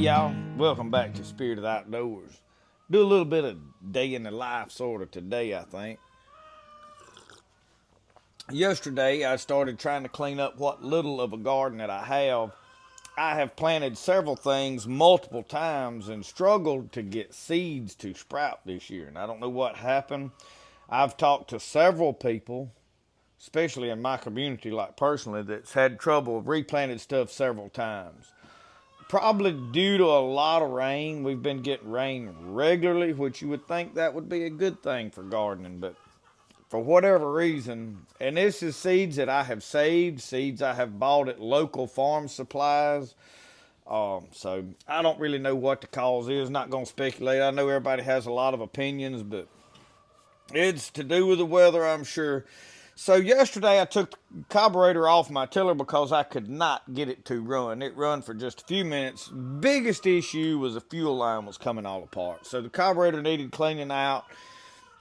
y'all, welcome back to Spirit of the Outdoors. Do a little bit of day in the life sort of today, I think. Yesterday I started trying to clean up what little of a garden that I have. I have planted several things multiple times and struggled to get seeds to sprout this year, and I don't know what happened. I've talked to several people, especially in my community, like personally, that's had trouble replanted stuff several times. Probably due to a lot of rain. We've been getting rain regularly, which you would think that would be a good thing for gardening, but for whatever reason, and this is seeds that I have saved, seeds I have bought at local farm supplies. So I don't really know what the cause is. Not going to speculate. I know everybody has a lot of opinions, but it's to do with the weather, I'm sure. So yesterday I took the carburetor off my tiller because I could not get it to run. It run for just a few minutes. Biggest issue was the fuel line was coming all apart. So the carburetor needed cleaning out.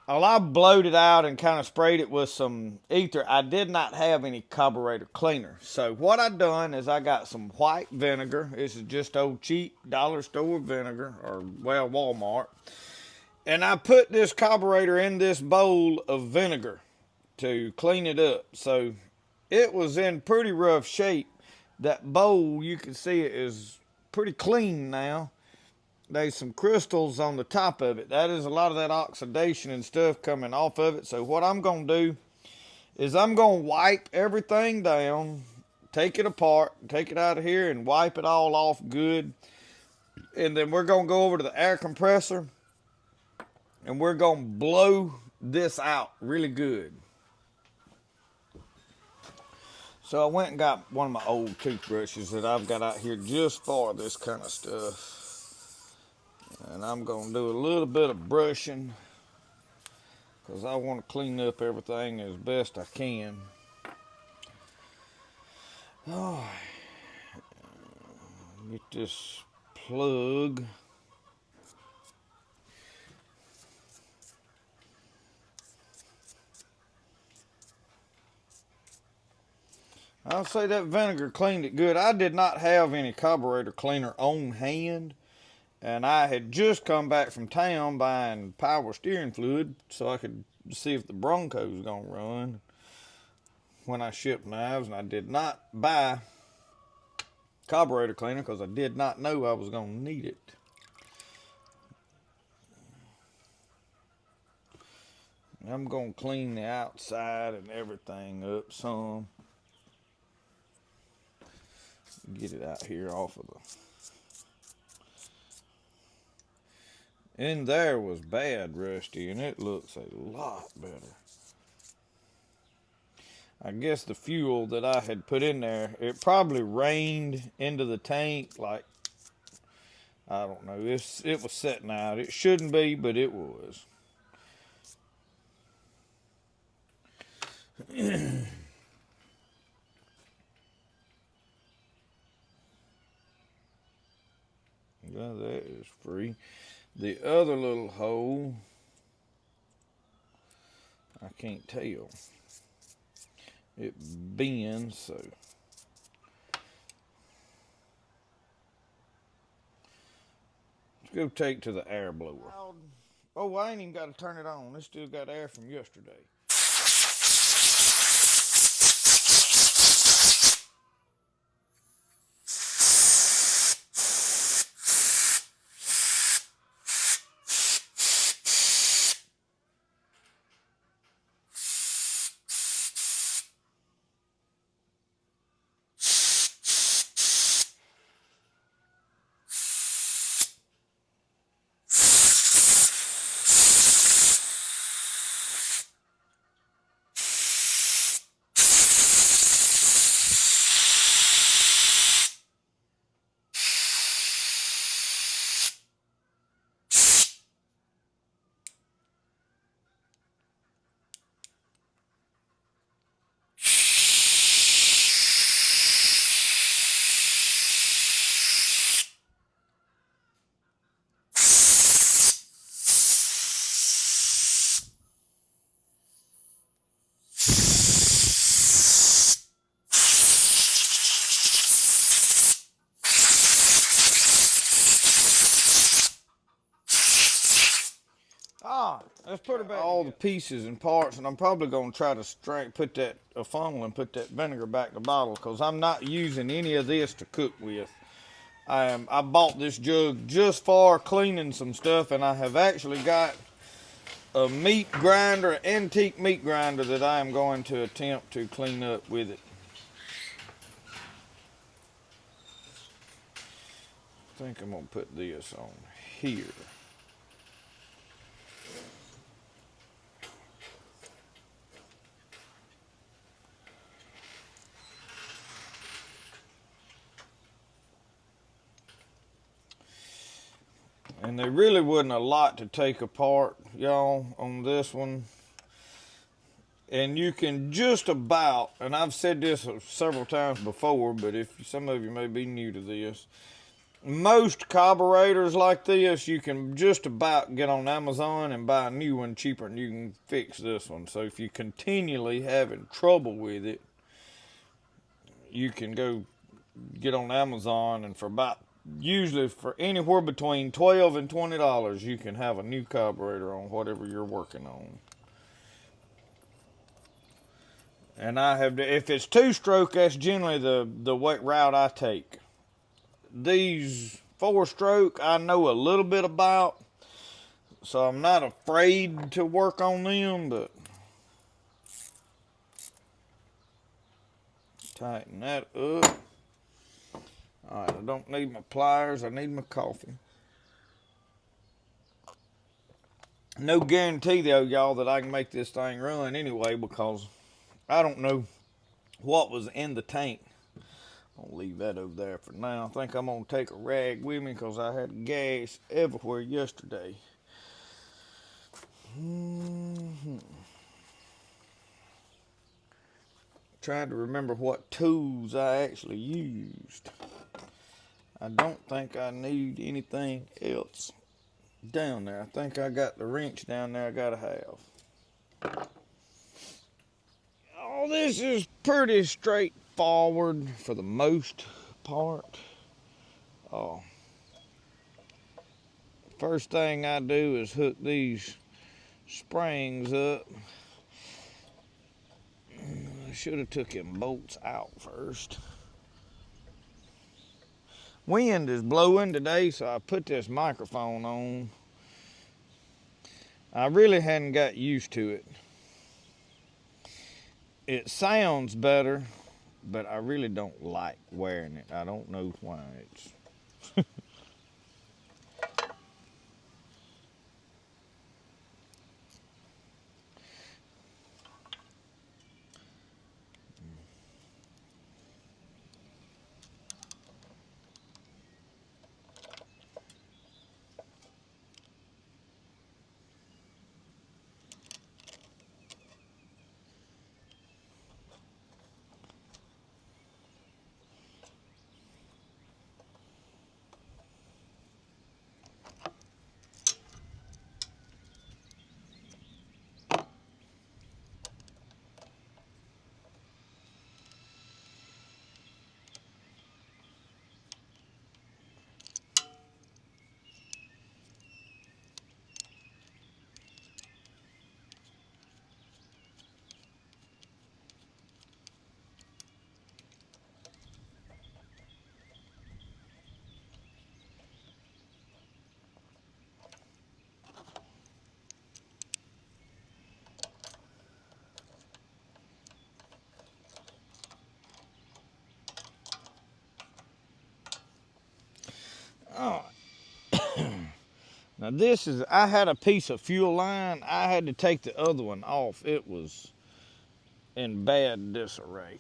Well, I blowed it out and kind of sprayed it with some ether. I did not have any carburetor cleaner. So what I done is I got some white vinegar. This is just old cheap dollar store vinegar, or well, Walmart. And I put this carburetor in this bowl of vinegar to clean it up. So it was in pretty rough shape. That bowl, you can see it is pretty clean now. There's some crystals on the top of it. That is a lot of that oxidation and stuff coming off of it. So what I'm going to do is I'm going to wipe everything down, take it apart, take it out of here and wipe it all off good. And then we're going to go over to the air compressor and we're going to blow this out really good. So I went and got one of my old toothbrushes that I've got out here just for this kind of stuff. And I'm going to do a little bit of brushing because I want to clean up everything as best I can. Oh, get this plug. I'll say that vinegar cleaned it good. I did not have any carburetor cleaner on hand. And I had just come back from town buying power steering fluid so I could see if the Bronco was going to run when I shipped knives. And I did not buy carburetor cleaner because I did not know I was going to need it. I'm going to clean the outside and everything up some. Get it out here off of the... In there was bad rusty, and it looks a lot better. I guess the fuel that I had put in there, it probably rained into the tank like, I don't know, it was setting out. It shouldn't be, but it was. Well, that is free. The other little hole, I can't tell. It bends, so. Let's go take to the air blower. Oh, I ain't even got to turn it on. It still got air from yesterday. Let's put it back. All the pieces and parts, and I'm probably gonna try to put that a funnel and put that vinegar back in the bottle, because I'm not using any of this to cook with. I bought this jug just for cleaning some stuff, and I have actually got a meat grinder, antique meat grinder, that I am going to attempt to clean up with it. I think I'm gonna put this on here. And there really wasn't a lot to take apart, y'all, on this one. And you can just about, and I've said this several times before, but if some of you may be new to this, most carburetors like this, you can just about get on Amazon and buy a new one cheaper, and you can fix this one. So if you're continually having trouble with it, you can go get on Amazon, and for about, usually for anywhere between $12 and $20, you can have a new carburetor on whatever you're working on. And I have, if it's two-stroke, that's generally the route I take. These four-stroke, I know a little bit about, so I'm not afraid to work on them, but tighten that up. All right, I don't need my pliers, I need my coffee. No guarantee, though, y'all, that I can make this thing run anyway, because I don't know what was in the tank. I'll leave that over there for now. I think I'm going to take a rag with me, because I had gas everywhere yesterday. Trying to remember what tools I actually used. I don't think I need anything else down there. I think I got the wrench down there I gotta have. Oh, this is pretty straightforward for the most part. Oh, first thing I do is hook these springs up. I should have took them bolts out first. Wind is blowing today, so I put this microphone on. I really hadn't got used to it. It sounds better, but I really don't like wearing it. I don't know why. It's oh. Now this is, I had a piece of fuel line. I had to take the other one off. It was in bad disarray.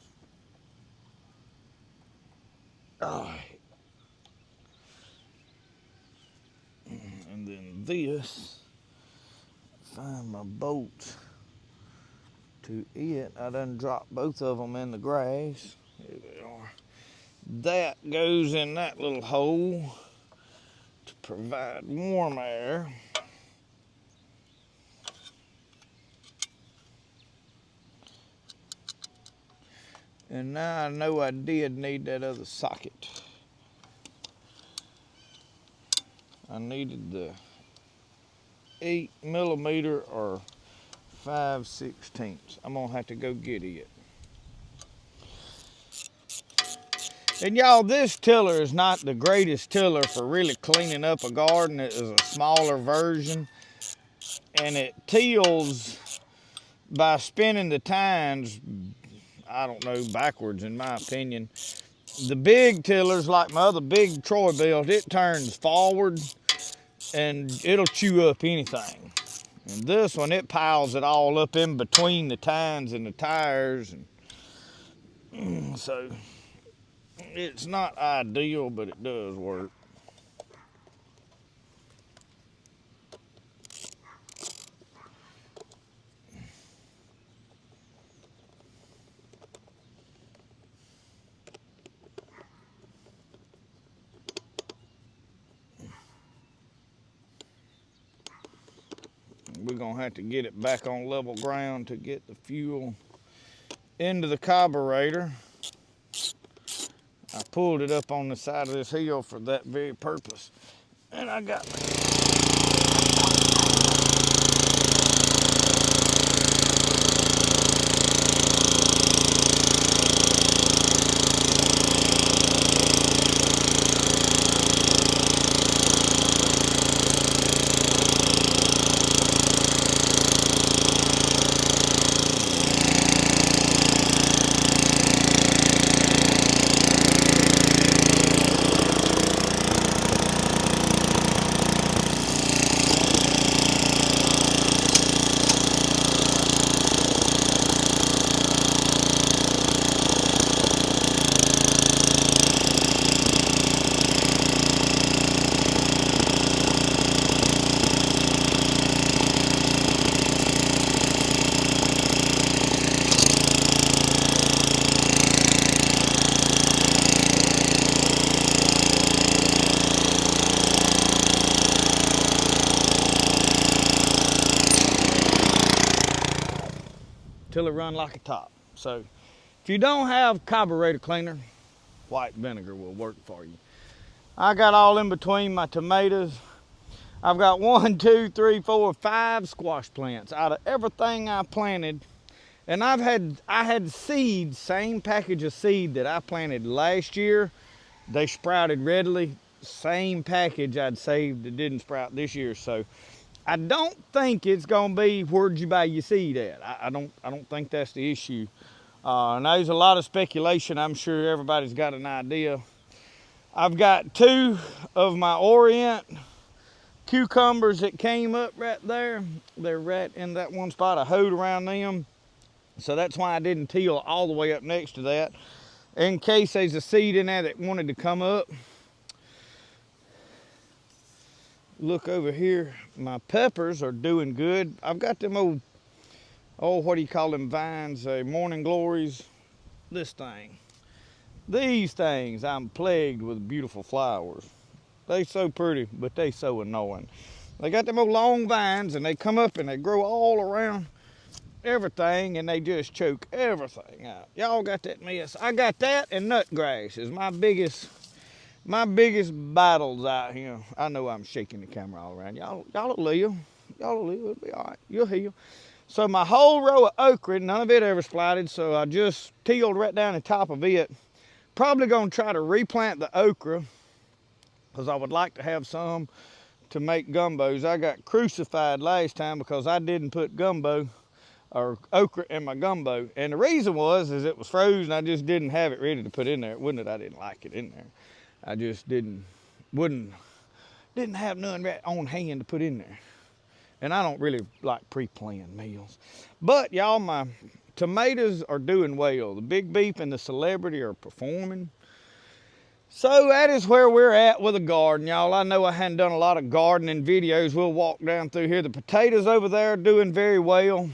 Oh. And then this, find my bolts to it. I done dropped both of them in the grass. Here they are. That goes in that little hole to provide warm air. And now I know I did need that other socket. I needed the 8 millimeter or 5/16. I'm gonna have to go get it. And y'all, this tiller is not the greatest tiller for really cleaning up a garden. It is a smaller version, and it tills by spinning the tines, I don't know, backwards in my opinion. The big tillers, like my other big Troy built, it turns forward and it'll chew up anything. And this one, it piles it all up in between the tines and the tires. And so it's not ideal, but it does work. We're gonna have to get it back on level ground to get the fuel into the carburetor. I pulled it up on the side of this hill for that very purpose. And I got till it run like a top. So if you don't have carburetor cleaner, white vinegar will work for you. I got all in between my tomatoes. I've got 1, 2, 3, 4, 5 squash plants out of everything I planted. And I had seed, same package of seed that I planted last year. They sprouted readily. Same package I'd saved that didn't sprout this year. So I don't think it's gonna be where'd you buy your seed at. I don't think that's the issue. And there's a lot of speculation. I'm sure everybody's got an idea. I've got 2 of my Orient cucumbers that came up right there. They're right in that one spot. I hoed around them. So that's why I didn't till all the way up next to that, in case there's a seed in there that wanted to come up. Look over here, my peppers are doing good. I've got them old, what do you call them vines, morning glories, this thing. These things, I'm plagued with beautiful flowers. They so pretty, but they so annoying. They got them old long vines and they come up and they grow all around everything and they just choke everything out. Y'all got that mess. I got that and nutgrass is my biggest battles out here. I know I'm shaking the camera all around. Y'all will live. Y'all will live. It'll be all right. You'll heal. So my whole row of okra, none of it ever sprouted, so I just tilled right down the top of it. Probably gonna try to replant the okra because I would like to have some to make gumbos. I got crucified last time because I didn't put gumbo or okra in my gumbo. And the reason was it was frozen. I just didn't have it ready to put in there. It wasn't that I didn't like it in there. I just didn't have none right on hand to put in there. And I don't really like pre-planned meals. But y'all, my tomatoes are doing well. The Big Beef and the Celebrity are performing. So that is where we're at with the garden, y'all. I know I hadn't done a lot of gardening videos. We'll walk down through here. The potatoes over there are doing very well.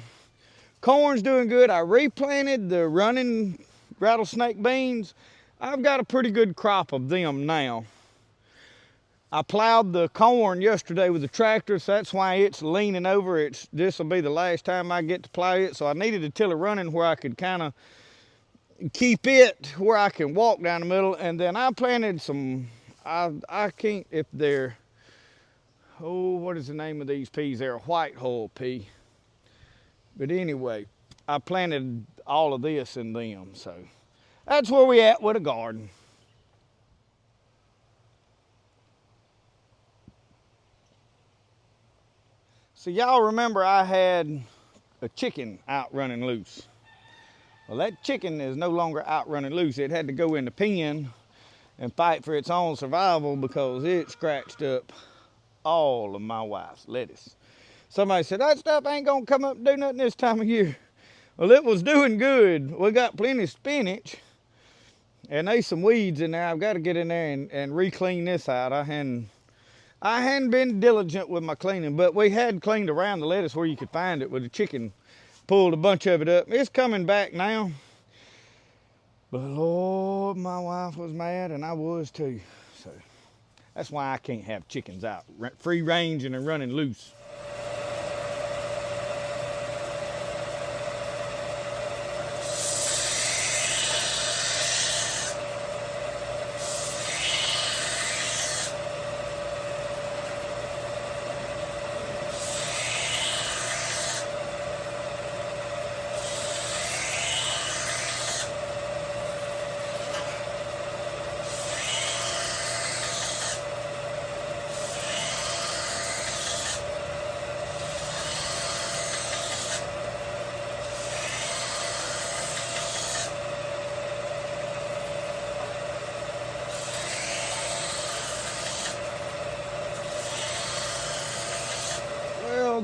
Corn's doing good. I replanted the running rattlesnake beans. I've got a pretty good crop of them now. I plowed the corn yesterday with the tractor, so that's why it's leaning over. This will be the last time I get to plow it, so I needed a tiller running where I could kind of keep it where I can walk down the middle. And then I planted some, I can't, if they're, what what is the name of these peas? They're a white hull pea. But anyway, I planted all of this in them, so that's where we at with a garden. So y'all remember I had a chicken out running loose. Well, that chicken is no longer out running loose. It had to go in the pen and fight for its own survival because it scratched up all of my wife's lettuce. Somebody said, that stuff ain't gonna come up and do nothing this time of year. Well, it was doing good. We got plenty of spinach, and there's some weeds in there. I've got to get in there and re-clean this out. I hadn't been diligent with my cleaning, but we had cleaned around the lettuce where you could find it with the chicken. Pulled a bunch of it up. It's coming back now. But Lord, my wife was mad and I was too. So that's why I can't have chickens out free ranging and running loose.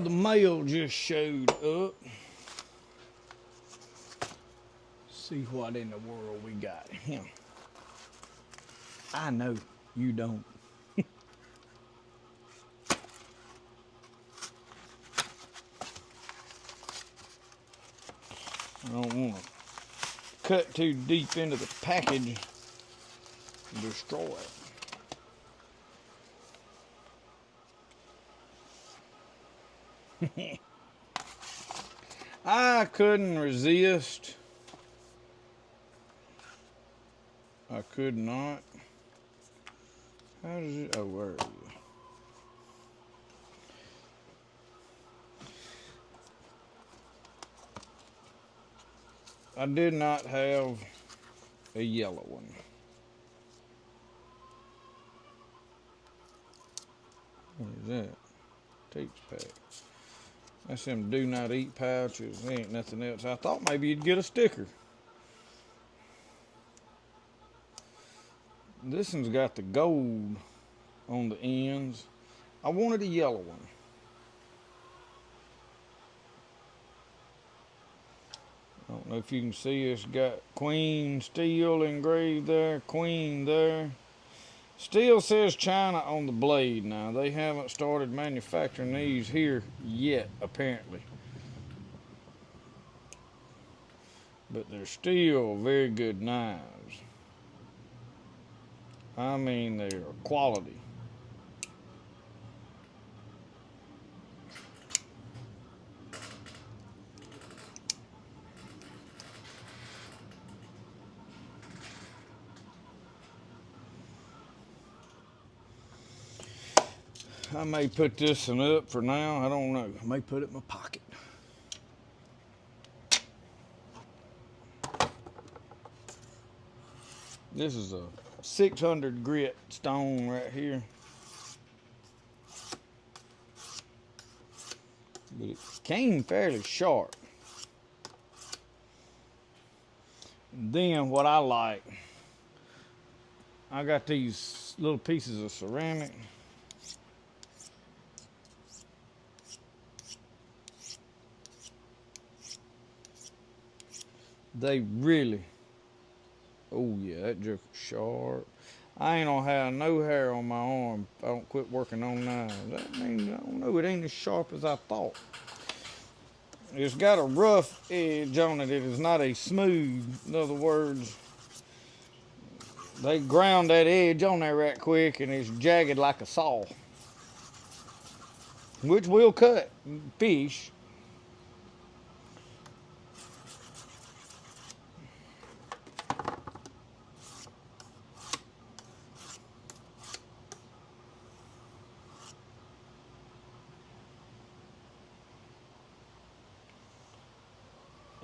The mail just showed up. See what in the world we got him. I know you don't. I don't want to cut too deep into the package and destroy it. I couldn't resist. I could not. How does it? Oh, where are you? I did not have a yellow one. What is that? Teach pack. That's them do not eat pouches. There ain't nothing else. I thought maybe you'd get a sticker. This one's got the gold on the ends. I wanted a yellow one. I don't know if you can see it's got Queen Steel engraved there, Queen there. Still says China on the blade now. They haven't started manufacturing these here yet, apparently. But they're still very good knives. I mean, they're quality. I may put this one up for now. I don't know. I may put it in my pocket. This is a 600 grit stone right here. But it came fairly sharp. And then what I like, I got these little pieces of ceramic. They really, oh yeah, that joke is sharp. I ain't gonna have no hair on my arm if I don't quit working on knives. That means, I don't know, it ain't as sharp as I thought. It's got a rough edge on it. It is not a smooth. In other words, they ground that edge on there right quick and it's jagged like a saw. Which will cut fish.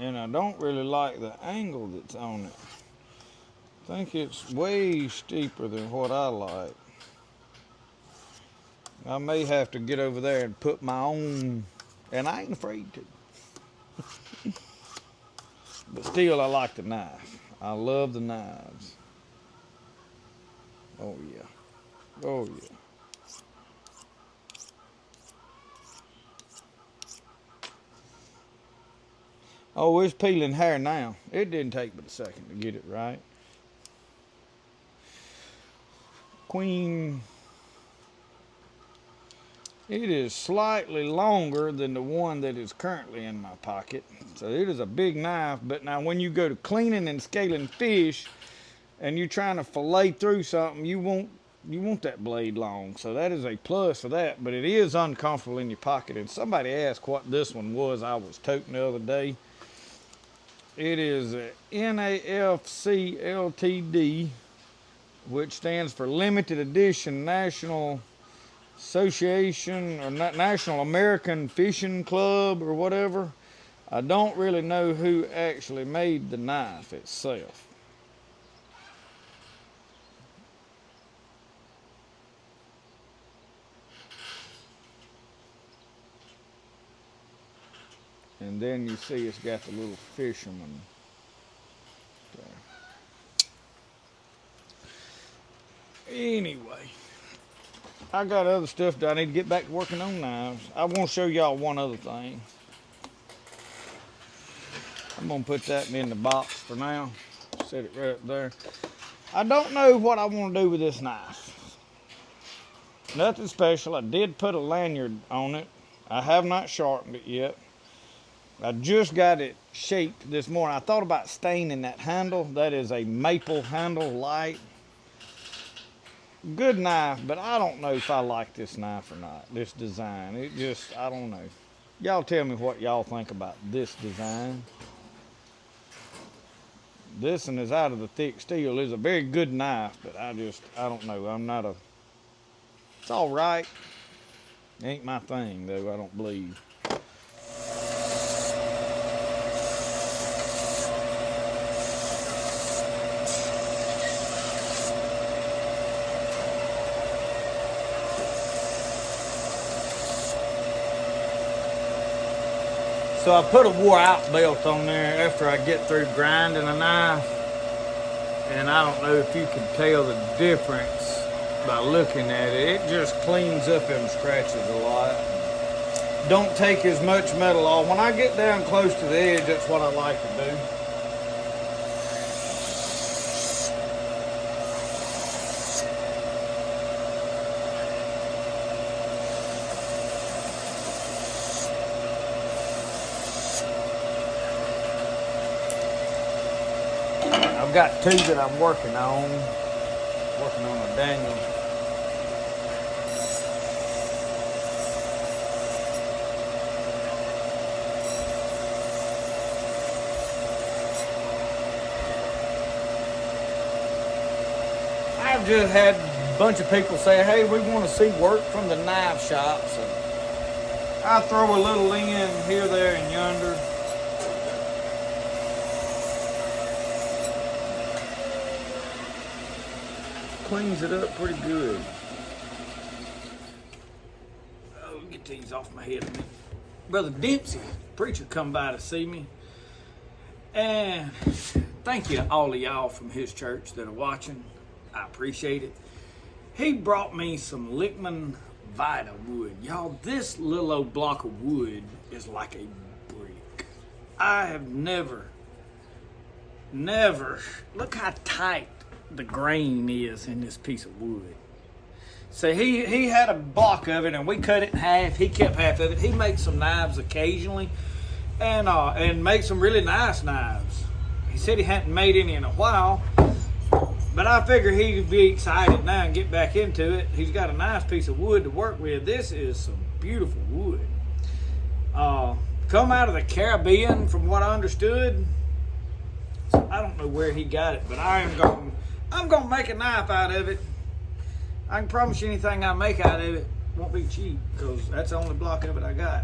And I don't really like the angle that's on it. I think it's way steeper than what I like. I may have to get over there and put my own, and I ain't afraid to. But still, I like the knife. I love the knives. Oh yeah. Oh yeah. Oh, it's peeling hair now. It didn't take but a second to get it right. Queen. It is slightly longer than the one that is currently in my pocket. So it is a big knife, but now when you go to cleaning and scaling fish and you're trying to fillet through something, you want that blade long. So that is a plus for that, but it is uncomfortable in your pocket. And somebody asked what this one was I was toting the other day. It is a NAFC LTD, which stands for Limited Edition National Association or National American Fishing Club or whatever. I don't really know who actually made the knife itself. And then you see it's got the little fisherman there. Anyway, I got other stuff that I need to get back to working on knives. I want to show y'all one other thing. I'm going to put that in the box for now. Set it right up there. I don't know what I want to do with this knife. Nothing special. I did put a lanyard on it. I have not sharpened it yet. I just got it shaped this morning. I thought about staining that handle. That is a maple handle, light. Good knife, but I don't know if I like this knife or not, this design. It just, I don't know. Y'all tell me what y'all think about this design. This one is out of the thick steel. It's a very good knife, but I don't know. I'm not a, it's all right. It ain't my thing, though, I don't believe. So I put a wore out belt on there after I get through grinding a knife. And I don't know if you can tell the difference by looking at it. It just cleans up them scratches a lot. Don't take as much metal off. When I get down close to the edge, that's what I like to do. I've got two that I'm working on a Daniel. I've just had a bunch of people say, hey, we want to see work from the knife shop. So I throw a little in here, there, and yonder. Cleans it up pretty good. Oh, get these off my head a minute. Brother Dempsey, preacher, come by to see me. And thank you to all of y'all from his church that are watching. I appreciate it. He brought me some Lickman Vita wood. Y'all, this little old block of wood is like a brick. I have never, look how tight the grain is in this piece of wood. So he had a block of it and we cut it in half. He kept half of it. He makes some knives occasionally and makes some really nice knives. He said he hadn't made any in a while, but I figure he'd be excited now and get back into it. He's got a nice piece of wood to work with. This is some beautiful wood. Come out of the Caribbean from what I understood. So I don't know where he got it, but I'm gonna make a knife out of it. I can promise you anything I make out of it won't be cheap because that's the only block of it I got.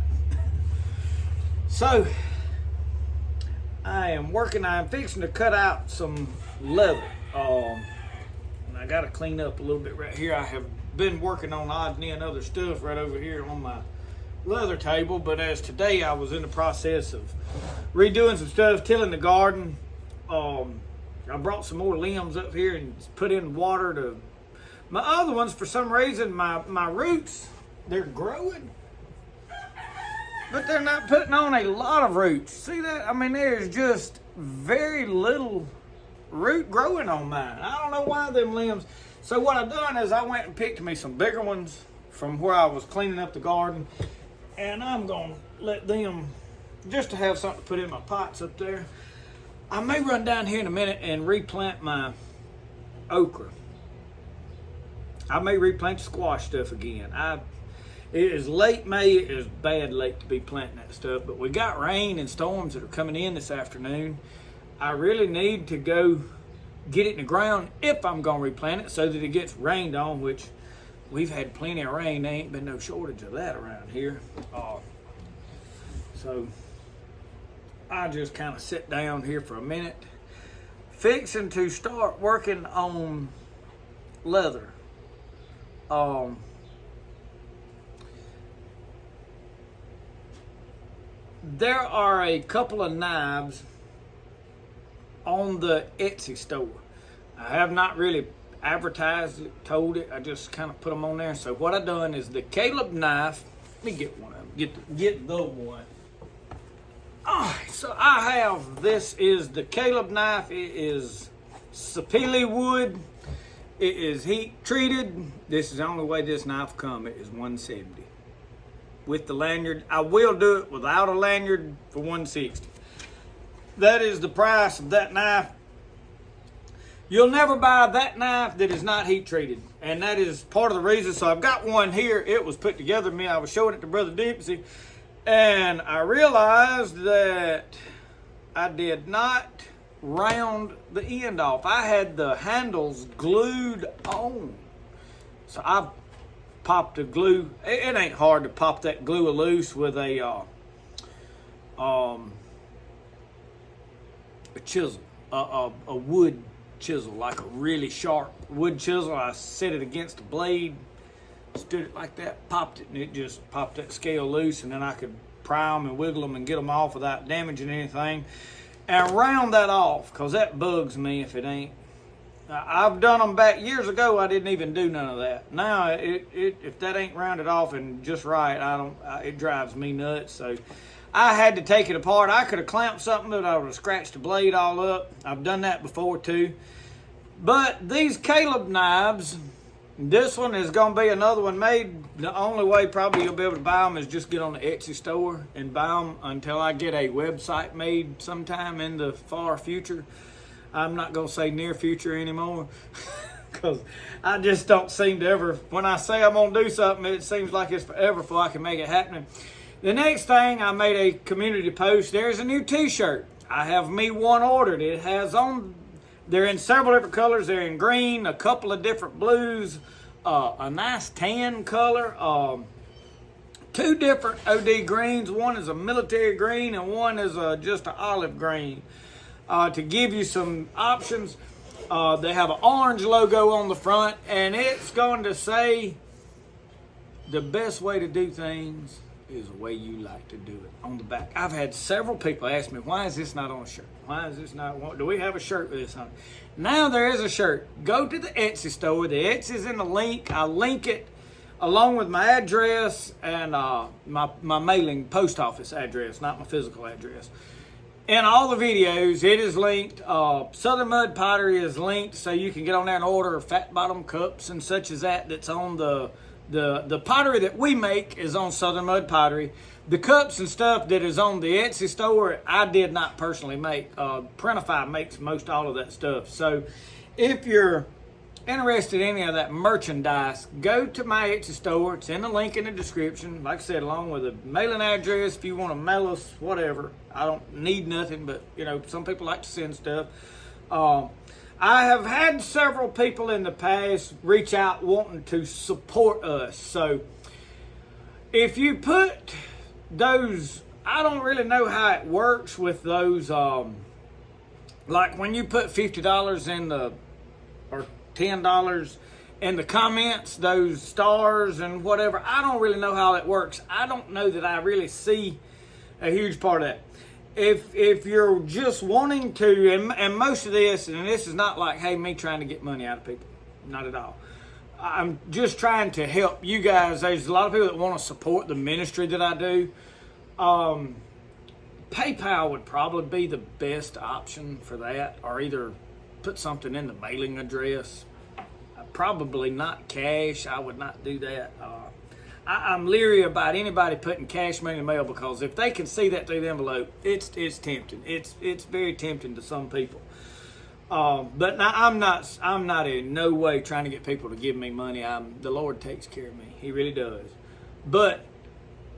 So I'm fixing to cut out some leather. And I got to clean up a little bit right here. I have been working on odds and other stuff right over here on my leather table, but as today I was in the process of redoing some stuff, tilling the garden. I brought some more limbs up here and put in water to my other ones. For some reason, my roots, they're growing, but they're not putting on a lot of roots. See that? I mean, there's just very little root growing on mine. I don't know why them limbs. So what I've done is I went and picked me some bigger ones from where I was cleaning up the garden, and I'm gonna let them, just to have something to put in my pots up there. I may run down here in a minute and replant my okra. I may replant the squash stuff again. It is late May. It is bad late to be planting that stuff, but we got rain and storms that are coming in this afternoon. I really need to go get it in the ground if I'm gonna replant it so that it gets rained on, which we've had plenty of rain. There ain't been no shortage of that around here. So I just kind of sit down here for a minute, fixing to start working on leather. There are a couple of knives on the Etsy store. I have not really advertised it, told it. I just kind of put them on there. So what I done is the Caleb knife. Let me get one of them. Get the one. So I have, this is the Caleb knife. It is sapele wood. It is heat treated. This is the only way this knife come. It is $170 with the lanyard. I will do it without a lanyard for $160. That is the price of that knife. You'll never buy that knife that is not heat treated, and that is part of the reason. So I've got one here. It was put together me. I was showing it to Brother Dempsey, and I realized that I did not round the end off. I had the handles glued on. So I popped the glue. It ain't hard to pop that glue loose with a chisel, a wood chisel, like a really sharp wood chisel. I set it against the blade, stood it like that, popped it, and it just popped that scale loose, and then I could pry them and wiggle them and get them off without damaging anything. And round that off, because that bugs me if it ain't. I've done them back years ago. I didn't even do none of that. Now, if that ain't rounded off and just right, it drives me nuts. So I had to take it apart. I could have clamped something, but I would have scratched the blade all up. I've done that before too. But these Caleb knives, this one is going to be another one made. The only way probably you'll be able to buy them is just get on the Etsy store and buy them until I get a website made sometime in the far future. I'm not going to say near future anymore because I just don't seem to ever, when I say I'm going to do something, it seems like it's forever before I can make it happen. The next thing, I made a community post. There's a new t-shirt. I have me one ordered. It has on, they're in several different colors. They're in green, a couple of different blues, a nice tan color, two different OD greens. One is a military green and one is just an olive green. To give you some options, they have an orange logo on the front, and it's going to say, the best way to do things is the way you like to do it, on the back. I've had several people ask me, why is this not on a shirt? Why is this not, do we have a shirt with this on it? Now there is a shirt. Go to the Etsy store. The Etsy's in the link. I link it along with my address and my mailing post office address, not my physical address. In all the videos, it is linked. Southern Mud Pottery is linked, so you can get on there and order fat bottom cups and such as that. That's on the pottery that we make is on Southern Mud Pottery. The cups and stuff that is on the Etsy store, I did not personally make. Printify makes most all of that stuff. So if you're interested in any of that merchandise, go to my Etsy store. It's in the link in the description. Like I said, along with a mailing address if you want to mail us whatever. I don't need nothing, but you know, some people like to send stuff. I have had several people in the past reach out wanting to support us. So if you put those I don't really know how it works with those, like when you put $50 in the, or $10 in the comments, those stars and whatever. I don't really know how it works. I don't know that I really see a huge part of that. If you're just wanting to, and most of this, and this is not like, hey, me trying to get money out of people, not at all. I'm just trying to help you guys. There's a lot of people that want to support the ministry that I do. PayPal would probably be the best option for that, or either put something in the mailing address. Probably not cash. I would not do that. I'm leery about anybody putting cash money in the mail, because if they can see that through the envelope, it's tempting. It's very tempting to some people. But now I'm not in no way trying to get people to give me money. The Lord takes care of me. He really does. But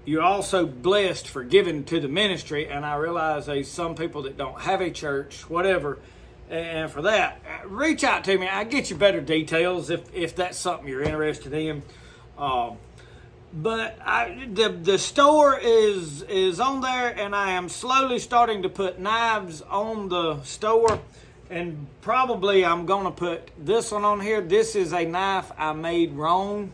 you're also blessed for giving to the ministry, and I realize there's some people that don't have a church, whatever. And for that, reach out to me. I'll get you better details if that's something you're interested in. But the store is on there, and I am slowly starting to put knives on the store. And probably I'm going to put this one on here. This is a knife I made wrong.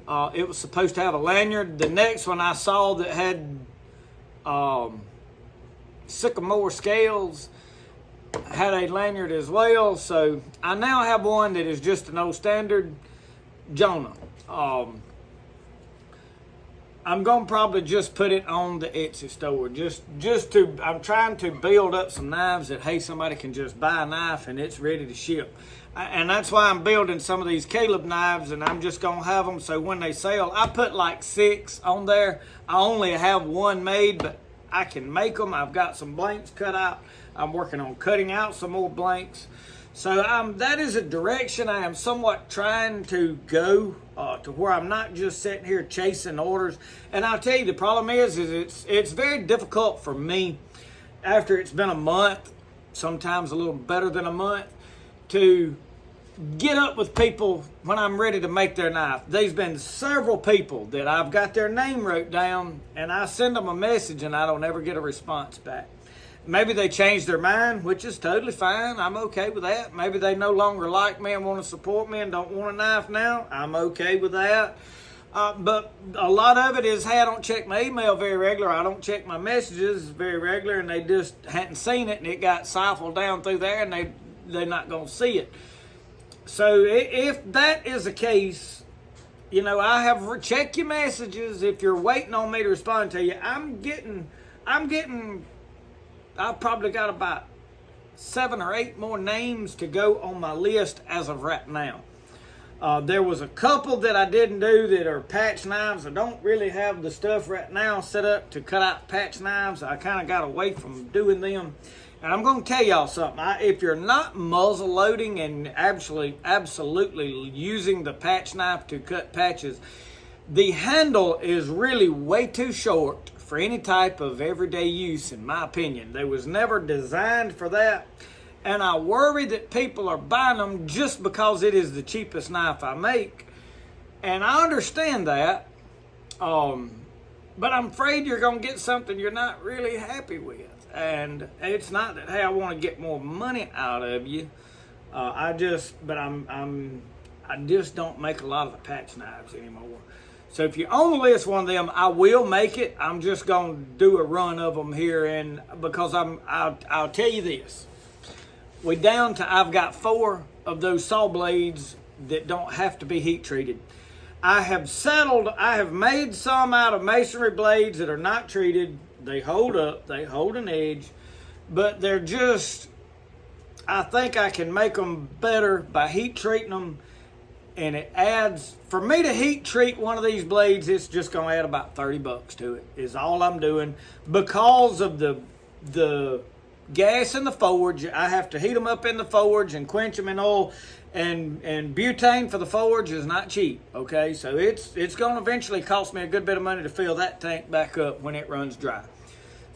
It was supposed to have a lanyard. The next one I saw that had sycamore scales had a lanyard as well. So I now have one that is just an old standard Jonah. I'm going to probably just put it on the Etsy store. I'm trying to build up some knives that, hey, somebody can just buy a knife and it's ready to ship. And that's why I'm building some of these Caleb knives, and I'm just going to have them so when they sell, I put like 6 on there. I only have 1 made, but I can make them. I've got some blanks cut out. I'm working on cutting out some more blanks. So that is a direction I am somewhat trying to go to, where I'm not just sitting here chasing orders. And I'll tell you, the problem is it's very difficult for me after it's been a month, sometimes a little better than a month, to get up with people when I'm ready to make their knife. There's been several people that I've got their name wrote down, and I send them a message and I don't ever get a response back. Maybe they changed their mind, which is totally fine. I'm okay with that. Maybe they no longer like me and want to support me and don't want a knife now. I'm okay with that. But a lot of it is, hey, I don't check my email very regular. I don't check my messages very regular, and they just hadn't seen it, and it got siphoned down through there, and they're not going to see it. So if that is the case, you know, I have check your messages if you're waiting on me to respond to you. I've probably got about 7 or 8 more names to go on my list as of right now. There was a couple that I didn't do that are patch knives. I don't really have the stuff right now set up to cut out patch knives. I kind of got away from doing them. And I'm going to tell y'all something. If you're not muzzle loading and absolutely using the patch knife to cut patches, the handle is really way too short for any type of everyday use, in my opinion. They was never designed for that. And I worry that people are buying them just because it is the cheapest knife I make. And I understand that. But I'm afraid you're going to get something you're not really happy with. And it's not that, hey, I want to get more money out of you. I just don't make a lot of the patch knives anymore. So if you only list one of them, I will make it. I'm just going to do a run of them here, and because I'll tell you this. I've got 4 of those saw blades that don't have to be heat treated. I have made some out of masonry blades that are not treated. They hold up, they hold an edge, but they're just, I think I can make them better by heat treating them. And it adds, for me to heat treat one of these blades, it's just going to add about $30 to it, is all I'm doing. Because of the gas in the forge, I have to heat them up in the forge and quench them in oil. And butane for the forge is not cheap, okay? So it's going to eventually cost me a good bit of money to fill that tank back up when it runs dry.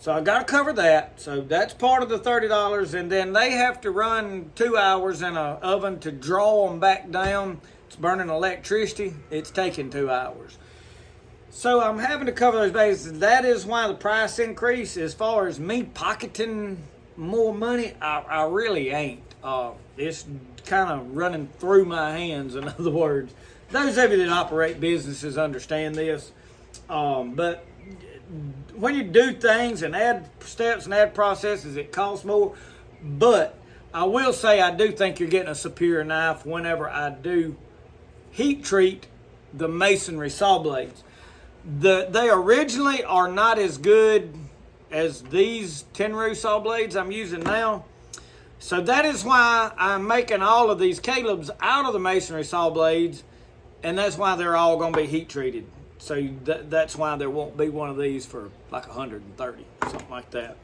So I got to cover that. So that's part of the $30. And then they have to run 2 hours in an oven to draw them back down. It's burning electricity. It's taking 2 hours. So I'm having to cover those bases. That is why the price increase. As far as me pocketing more money, I really ain't. It's kind of running through my hands. In other words, those of you that operate businesses understand this. But when you do things and add steps and add processes, it costs more. But I will say I do think you're getting a superior knife whenever I do heat treat the masonry saw blades. They originally are not as good as these Tenru saw blades I'm using now. So that is why I'm making all of these Caleb's out of the masonry saw blades, and that's why they're all going to be heat treated. So that's why there won't be one of these for like 130, something like that.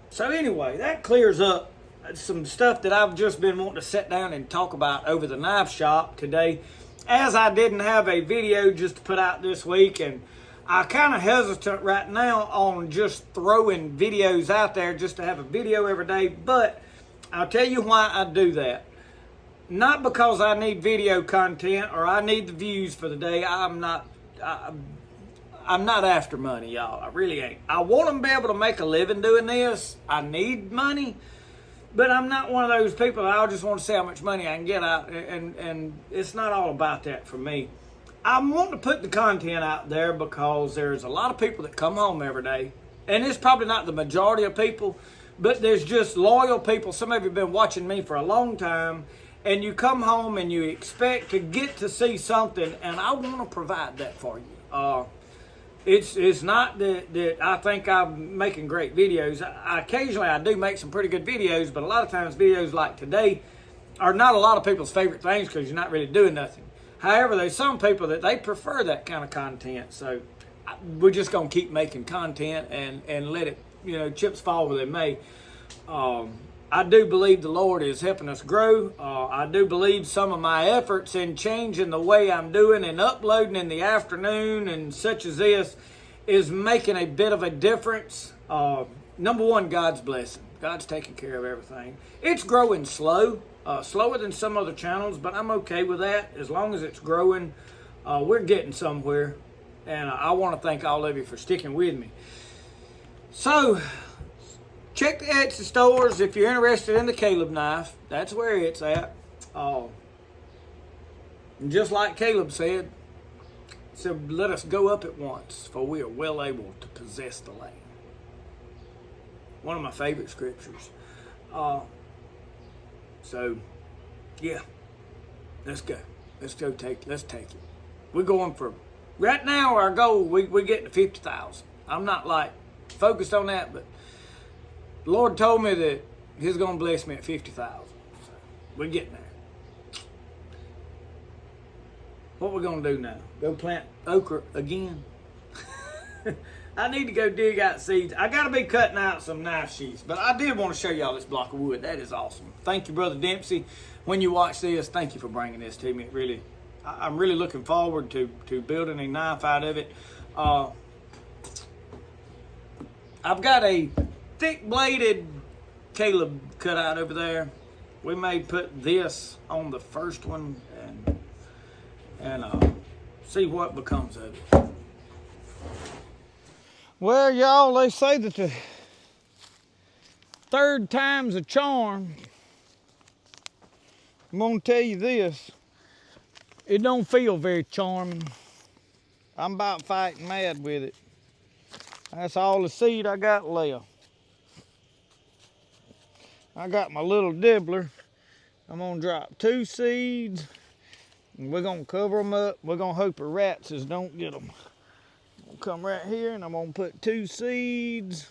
So anyway, that clears up some stuff that I've just been wanting to sit down and talk about over the knife shop today, as I didn't have a video just to put out this week, and I kind of hesitant right now on just throwing videos out there just to have a video every day, but I'll tell you why I do that. Not because I need video content or I need the views for the day. I'm not after money, y'all. I really ain't. I want to be able to make a living doing this. I need money. But I'm not one of those people that I just want to see how much money I can get out, and it's not all about that for me. I want to put the content out there because there's a lot of people that come home every day, and it's probably not the majority of people, but there's just loyal people. Some of you have been watching me for a long time, and you come home and you expect to get to see something, and I want to provide that for you. It's not that I think I'm making great videos. Occasionally I do make some pretty good videos, but a lot of times videos like today are not a lot of people's favorite things because you're not really doing nothing. However, there's some people that they prefer that kind of content, so we're just going to keep making content and let it, chips fall where they may. I do believe the Lord is helping us grow. I do believe some of my efforts in changing the way I'm doing and uploading in the afternoon and such as this is making a bit of a difference. Number one, God's blessing. God's taking care of everything. It's growing slow, slower than some other channels, but I'm okay with that. As long as it's growing, we're getting somewhere. And I want to thank all of you for sticking with me. So, check the Etsy stores if you're interested in the Caleb knife. That's where it's at. And just like Caleb said, let us go up at once, for we are well able to possess the land. One of my favorite scriptures. So, yeah, let's go. Let's take it. We're going for, right now our goal, we're getting to 50,000. I'm not like focused on that, but the Lord told me that He's going to bless me at 50,000. So we're getting there. What we're going to do now? Go plant okra again? I need to go dig out seeds. I got to be cutting out some knife sheaths, but I did want to show y'all this block of wood. That is awesome. Thank you, Brother Dempsey. When you watch this, thank you for bringing this to me. I'm really looking forward to building a knife out of it. I've got a thick-bladed Caleb cut out over there. We may put this on the first one and see what becomes of it. Well, y'all, they say that the third time's a charm. I'm gonna tell you this. It don't feel very charming. I'm about fighting mad with it. That's all the seed I got left. I got my little dibbler. I'm gonna drop 2 seeds, and we're gonna cover them up. We're gonna hope the rats don't get them. I'm gonna come right here, and I'm gonna put 2 seeds.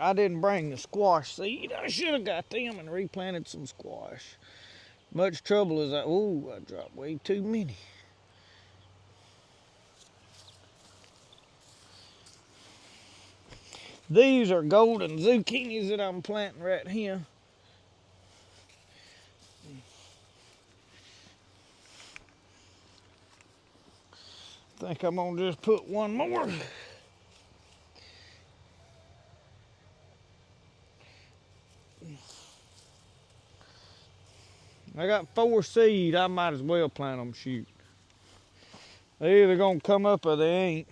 I didn't bring the squash seed. I should have got them and replanted some squash. Much trouble as I dropped way too many. These are golden zucchinis that I'm planting right here. I think I'm gonna just put one more. I got 4 seed. I might as well plant them, shoot. They either gonna come up or they ain't.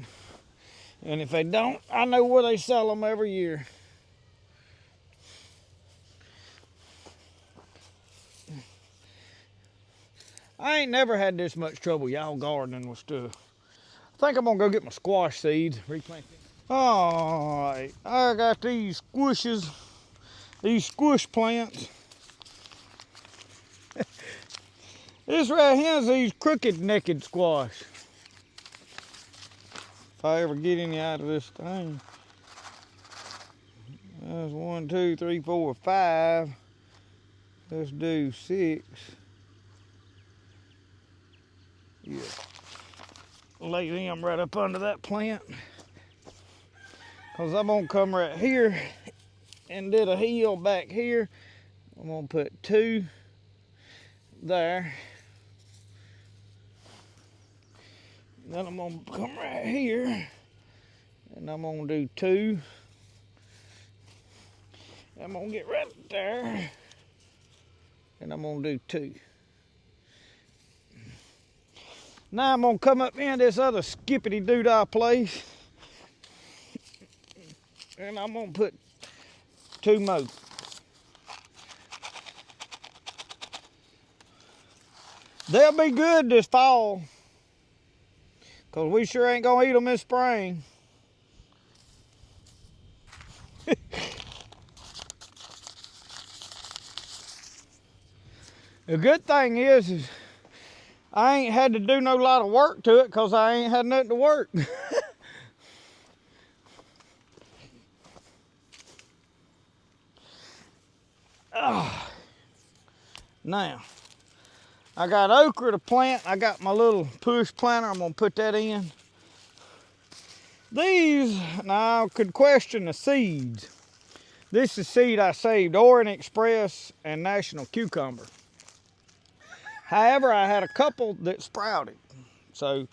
And if they don't, I know where they sell them every year. I ain't never had this much trouble y'all gardening with stuff. I think I'm gonna go get my squash seeds, replant them. All right, I got these squishes, these squish plants. This right here is these crooked necked squash. If I ever get any out of this thing. That's 1, 2, 3, 4, 5. Let's do 6. Yeah. Lay them right up under that plant. Cause I'm gonna come right here and did a hill back here. I'm gonna put 2 there. Then I'm gonna come right here and I'm gonna do 2. I'm gonna get right there and I'm gonna do 2. Now I'm gonna come up in this other skippity doodah place and I'm gonna put 2 more. They'll be good this fall, cause we sure ain't gonna eat them this spring. The good thing is I ain't had to do no lot of work to it because I ain't had nothing to work. Now, I got okra to plant. I got my little push planter. I'm gonna put that in. These, now I could question the seeds. This is seed I saved, Orient Express and National Cucumber. However, I had a couple that sprouted. So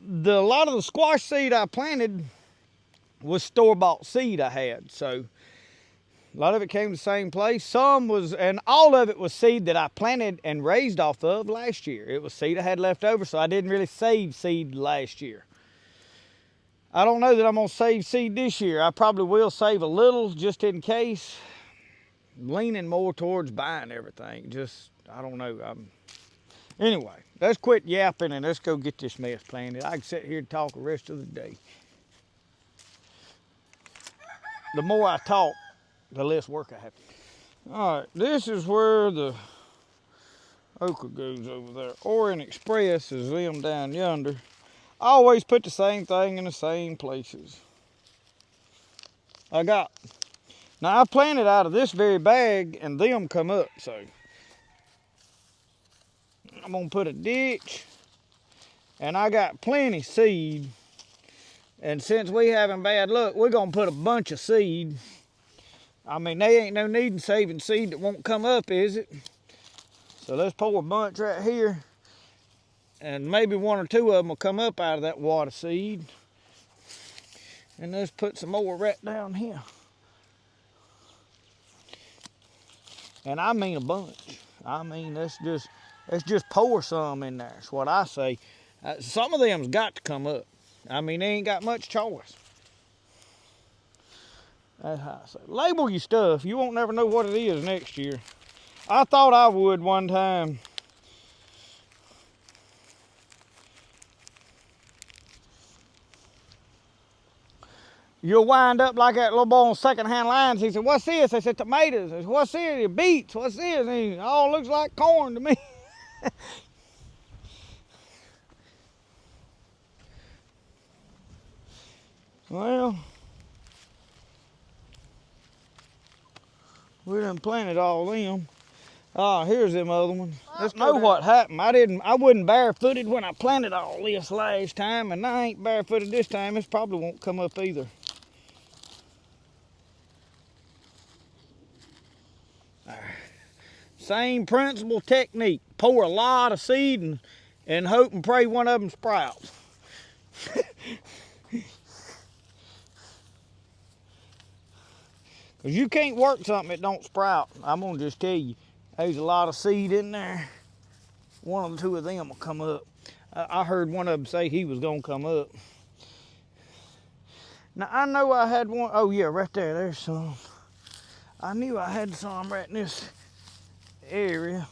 a lot of the squash seed I planted was store-bought seed I had. So a lot of it came to the same place. Some was, and all of it was seed that I planted and raised off of last year. It was seed I had left over, so I didn't really save seed last year. I don't know that I'm gonna save seed this year. I probably will save a little just in case. I'm leaning more towards buying everything. Just, I don't know. Anyway, let's quit yapping and let's go get this mess planted. I can sit here and talk the rest of the day. The more I talk, the less work I have to do. All right, this is where the okra goes over there. Orient Express is them down yonder. I always put the same thing in the same places. Now I planted out of this very bag and them come up, so I'm gonna put a ditch, and I got plenty seed. And since we having bad luck, we're gonna put a bunch of seed. I mean, they ain't no need in saving seed that won't come up, is it? So let's pour a bunch right here, and maybe 1 or 2 of them will come up out of that water seed. And let's put some more right down here. And I mean a bunch. I mean, let's just pour some in there. That's what I say. Some of them's got to come up. I mean, they ain't got much choice. That's how I say. Label your stuff. You won't never know what it is next year. I thought I would one time. You'll wind up like that little boy on secondhand lines. He said, "What's this?" I said, "Tomatoes." I said, "What's this?" "Beets." "What's this?" And he, "Oh, looks like corn to me." Well, we done planted all them. Ah, here's them other ones. Let's know what happened. I wasn't barefooted when I planted all this last time, and I ain't barefooted this time. This probably won't come up either. Same principle, technique. Pour a lot of seed and hope and pray one of them sprouts. Because you can't work something that don't sprout. I'm going to just tell you. There's a lot of seed in there. One or two of them will come up. I heard one of them say he was gonna come up. Now I know I had one. Oh yeah, right there, there's some. I knew I had some right in this area.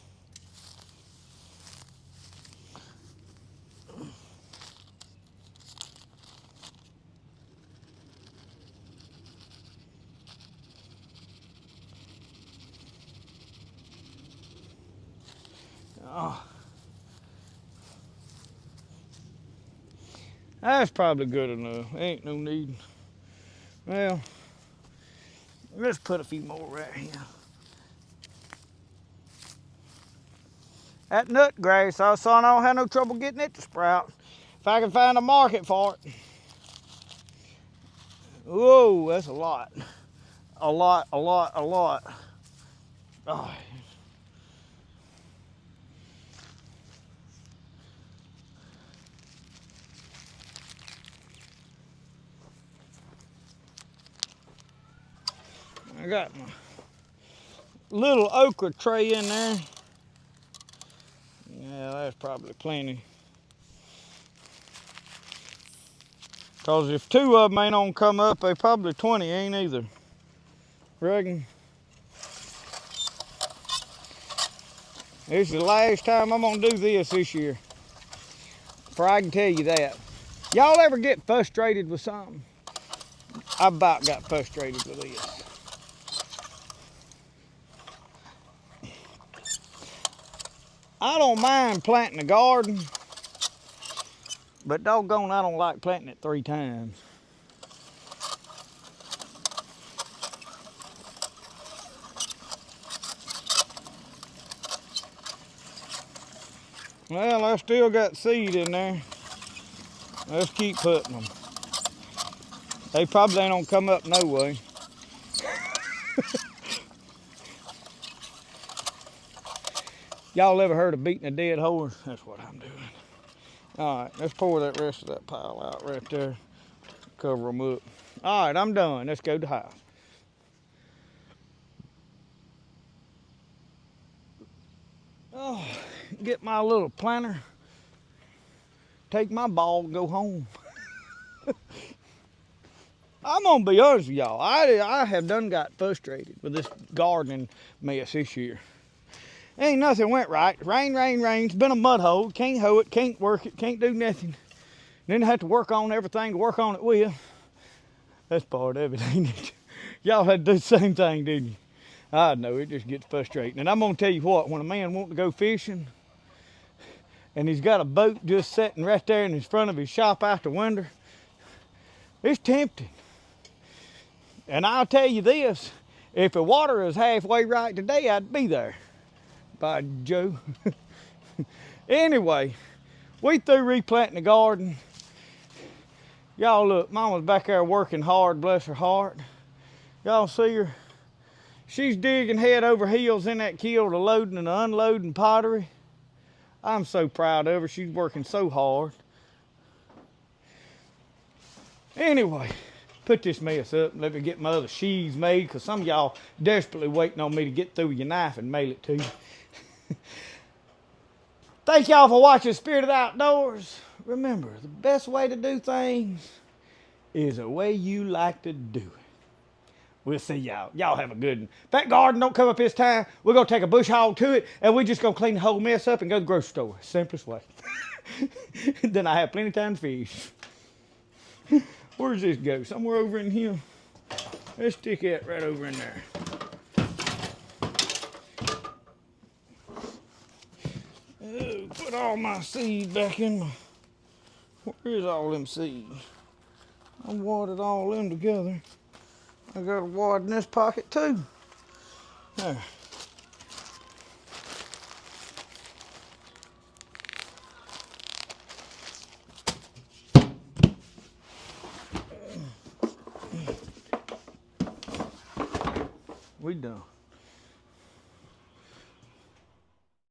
Oh. That's probably good enough. Ain't no need. Well, let's put a few more right here. That nut grass, I saw, I don't have no trouble getting it to sprout. If I can find a market for it. Whoa, that's a lot. A lot, a lot, a lot. Oh. I got my little okra tray in there. Yeah, that's probably plenty. Cause if two of them ain't gonna come up, they probably 20 ain't either. Reckon. This is the last time I'm gonna do this year. For I can tell you that. Y'all ever get frustrated with something? I about got frustrated with this. I don't mind planting a garden, but doggone, I don't like planting it 3 times. Well, I still got seed in there. Let's keep putting them. They probably ain't gonna come up no way. Y'all ever heard of beating a dead horse? That's what I'm doing. All right, let's pour that rest of that pile out right there. Cover them up. All right, I'm done. Let's go to the house. Oh, get my little planter. Take my ball and go home. I'm gonna be honest with y'all. I have done got frustrated with this gardening mess this year. Ain't nothing went right. Rain, rain, rain. It's been a mud hole. Can't hoe it, can't work it, can't do nothing. Then I have to work on everything to work on it with. That's part of it, ain't it? Y'all had to do the same thing, didn't you? I know, it just gets frustrating. And I'm gonna tell you what, when a man wants to go fishing and he's got a boat just sitting right there in front of his shop out the window, it's tempting. And I'll tell you this, if the water is halfway right today, I'd be there. By Joe. Anyway, we through replanting the garden. Y'all look, Mama's back there working hard, bless her heart. Y'all see her? She's digging head over heels in that kiln to loading and unloading pottery. I'm so proud of her. She's working so hard. Anyway, put this mess up and let me get my other sheaves made, because some of y'all desperately waiting on me to get through your knife and mail it to you. Thank y'all for watching Spirit of the Outdoors. Remember, the best way to do things is the way you like to do it. We'll see y'all. Y'all have a good one. If that garden don't come up this time, we're going to take a bush hog to it, and we're just going to clean the whole mess up and go to the grocery store. Simplest way. Then I have plenty of time to fish. Where does this go? Somewhere over in here. Let's stick it right over in there. Oh, put all my seed back in my... Where's all them seeds? I watered all them together. I got a wad in this pocket too. There. We done.